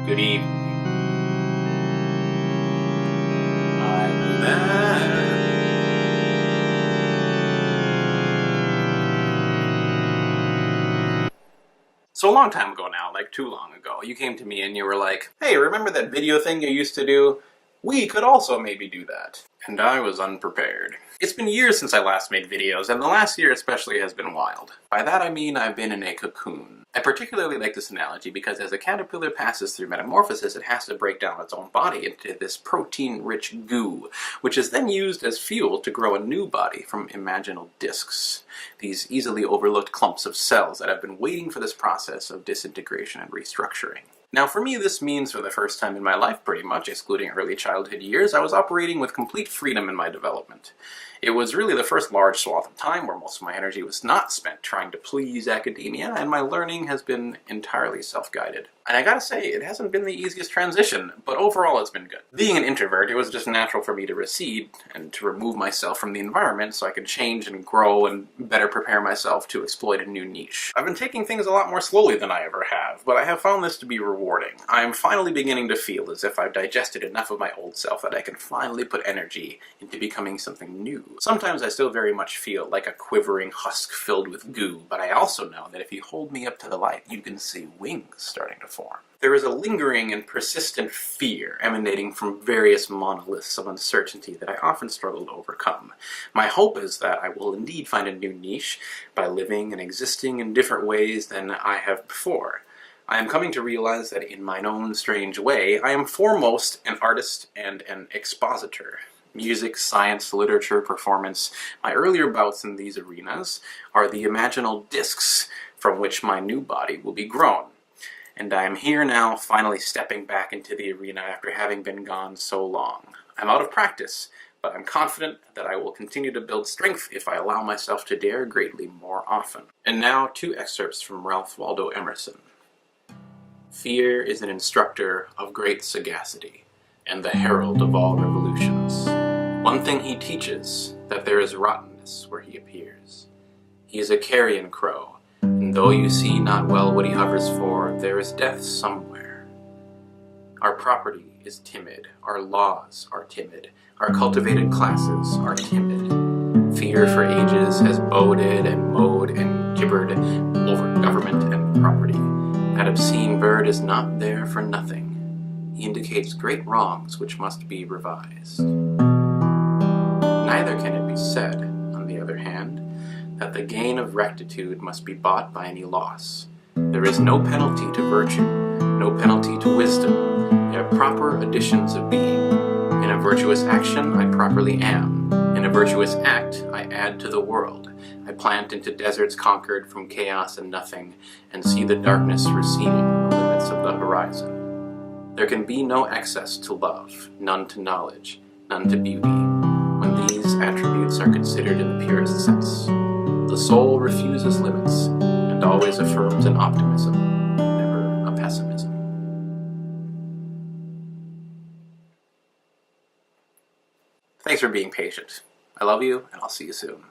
Good evening. I'm back. So a long time ago now, like too long ago, you came to me and you were like, hey, remember that video thing you used to do? We could also maybe do that. And I was unprepared. It's been years since I last made videos, and the last year especially has been wild. By that I mean I've been in a cocoon. I particularly like this analogy because as a caterpillar passes through metamorphosis, it has to break down its own body into this protein-rich goo, which is then used as fuel to grow a new body from imaginal discs. These easily overlooked clumps of cells that have been waiting for this process of disintegration and restructuring. Now for me this means for the first time in my life pretty much, excluding early childhood years, I was operating with complete freedom in my development. It was really the first large swath of time where most of my energy was not spent trying to please academia, and my learning has been entirely self-guided. And I gotta say, it hasn't been the easiest transition, but overall it's been good. Being an introvert, it was just natural for me to recede and to remove myself from the environment so I could change and grow and better prepare myself to exploit a new niche. I've been taking things a lot more slowly than I ever have, but I have found this to be rewarding. I am finally beginning to feel as if I've digested enough of my old self that I can finally put energy into becoming something new. Sometimes I still very much feel like a quivering husk filled with goo, but I also know that if you hold me up to the light, you can see wings starting to form. There is a lingering and persistent fear emanating from various monoliths of uncertainty that I often struggle to overcome. My hope is that I will indeed find a new niche by living and existing in different ways than I have before. I am coming to realize that in mine own strange way, I am foremost an artist and an expositor. Music, science, literature, performance, my earlier bouts in these arenas are the imaginal discs from which my new body will be grown. And I am here now, finally stepping back into the arena after having been gone so long. I'm out of practice, but I'm confident that I will continue to build strength if I allow myself to dare greatly more often. And now, 2 excerpts from Ralph Waldo Emerson. Fear is an instructor of great sagacity, and the herald of all revolutions. One thing he teaches, that there is rottenness where he appears. He is a carrion crow, and though you see not well what he hovers for, there is death somewhere. Our property is timid, our laws are timid, our cultivated classes are timid. Fear for ages has boded and mowed and gibbered over government and property. That obscene bird is not there for nothing. He indicates great wrongs which must be revised. Neither can it be said, on the other hand, that the gain of rectitude must be bought by any loss. There is no penalty to virtue, no penalty to wisdom. They are proper additions of being. In a virtuous action, I properly am. In a virtuous act, I add to the world. I plant into deserts conquered from chaos and nothing, and see the darkness receding on the limits of the horizon. There can be no excess to love, none to knowledge, none to beauty, when these attributes are considered in the purest sense. The soul refuses limits, and always affirms an optimism, never a pessimism. Thanks for being patient. I love you, and I'll see you soon.